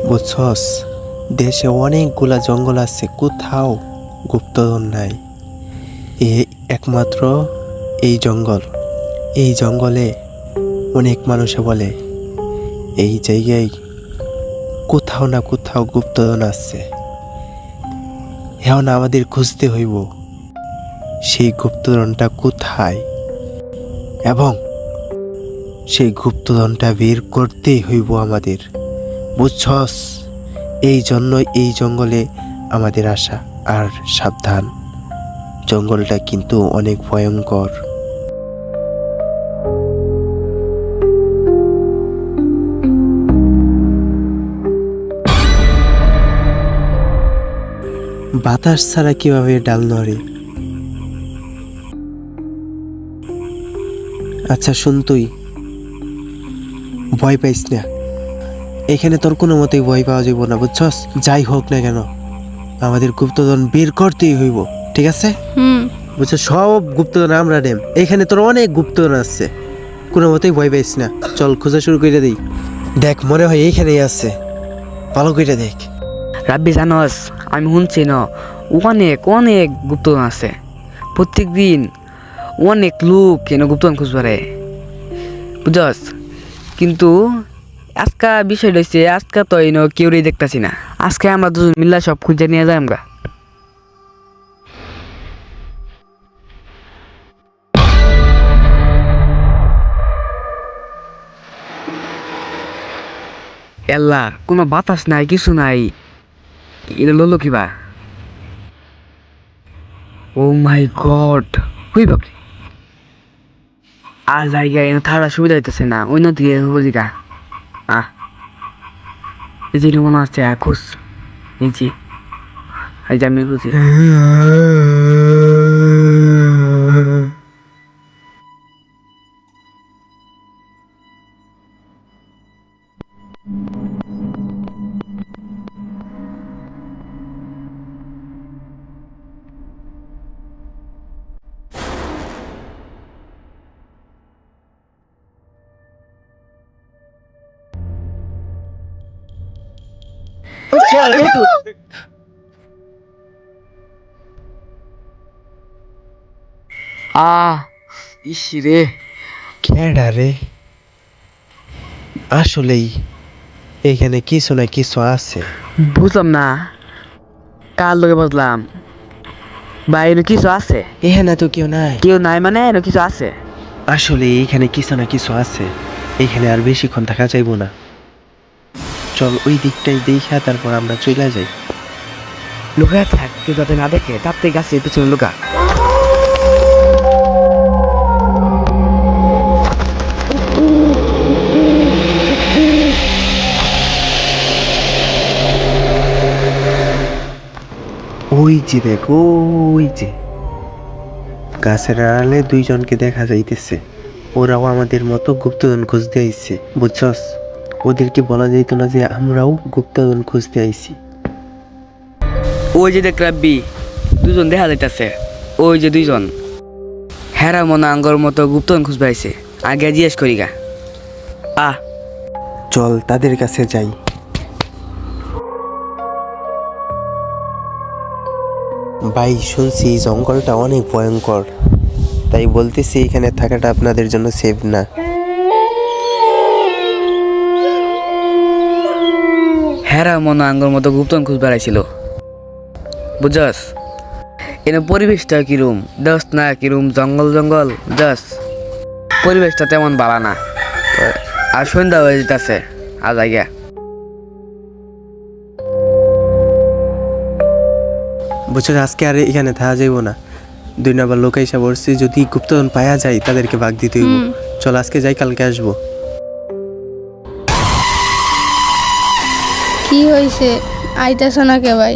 বুঝছস, দেশে অনেকগুলা জঙ্গল আছে, কোথাও গুপ্তধন নাই। একমাত্র এই জঙ্গল। এই জঙ্গলে অনেক মানুষে বলে এই জায়গায় কোথাও না কোথাও গুপ্তধন আছে। এখন আমাদের খুঁজতে হইব সেই গুপ্তধনটা কোথায়, এবং সেই গুপ্তধনটা বের করতেই হইব আমাদের। বুঝছস, এই জন্যই এই জঙ্গলে আমাদের আসা। আর সাবধান, জঙ্গলটা কিন্তু অনেক ভয়ঙ্কর। বাতাস ছাড়া কিভাবে ডাল নড়ে? আচ্ছা শুন, তুই ভয় পাইস না, এখানে তোর কোনো মতেই ভয় পাওয়া যাইব না। বুঝছস, যাই হোক না কেন আমাদের গুপ্তধন বের করতেই হইব, ঠিক আছে? বুঝছো, সব গুপ্তধন আমরা নেম। এখানে তোর অনেক গুপ্তধন আছে, কোনো মতেই ভয় পাইস না। চল খোঁজা শুরু করে দিই। দেখ, মনে হয় এইখানেই আছে, ভালো করে দেখ। রাব্বি জানস, আমি শুনছি না অনেক অনেক গুপ্তধন আছে। প্রত্যেক দিন অনেক লোক কেন গুপ্তধন খুঁজবারে, বুঝস। কিন্তু আজকা বিষয় রয়েছে, আজকা তো এনে কেউই দেখতেছি না। আজকে আমরা দুজন মিল্লা সব খুঁজে নিয়ে যাই আমরা। এল্লা কোনো বাতাস নাই, কিছু নাই। এটা ললো কিবা? ও মাই গড, হই বাপরে। আর জায়গা এনে থাকার সুবিধা হইতেছে না, অন্য দিকে বুঝিকা। এই যে মনে হচ্ছে খুশ নিচি, এই যে আমি বুঝি। ইসিরে কেডা রে? আসলেই এখানে কিছু না কিছু আছে। বুঝলাম না কার লোকে বুঝলাম। বা এনে কিছু আছে? এখানে তো কেউ নাই। কেউ নাই মানে এনে কিছু আছে। আসলে এইখানে কিছু না কিছু আছে, এইখানে আর বেশিক্ষণ থাকা যাইব না। চল ওই দিকটাই দেখা তারপর আমরা চলে যাই। লুকা থাক, কেউ যাতে না দেখে, তার থেকে গাছের পিছনে লুকা। ওই যে দেখ, ওই যে গাছের আড়ালে দুইজনকে দেখা যাইতেছে। ওরাও আমাদের মতো গুপ্তধন খুঁজতে আইছে, বুঝছস। ওদেরকে বলা যাইতো না যে আমরাও গুপ্তধন খুঁজতে আইছি? ওই যে দেখ রাব্বি, দুজন দেখা যাইতেছে। ওই যে দুইজন হেরা মনে আঙ্গর মতো গুপ্তধন খুঁজবে আইছে। আগে জিজ্ঞেস করি গা। চল তাদের কাছে যাই। ভাই, শুনছি এই জঙ্গলটা অনেক ভয়ঙ্কর, তাই বলতেছি এখানে থাকাটা আপনাদের জন্য সেফ না। হেরা মনে আঙ্গর মতো গুপ্তধন খুঁজবে আইছিল, বুঝছস। এনে পরিবেশটা কিরম দোস না, কিরম জঙ্গল জঙ্গল দোস। পরিবেশটা তেমন ভালো না। আর সন্ধ্যা হয়ে যেতেছে, আর জায়গা। বুঝছো, আজকে আর এখানে থাকা যাইব না। 2 নাম্বার লোক এসে বলছি, যদি গুপ্তধন পাওয়া যায় তাদেরকে ভাগ দিতে হইব। চল আজকে যাই, কালকে আসবো। কি হয়েছে, আইতাছ না কে ভাই?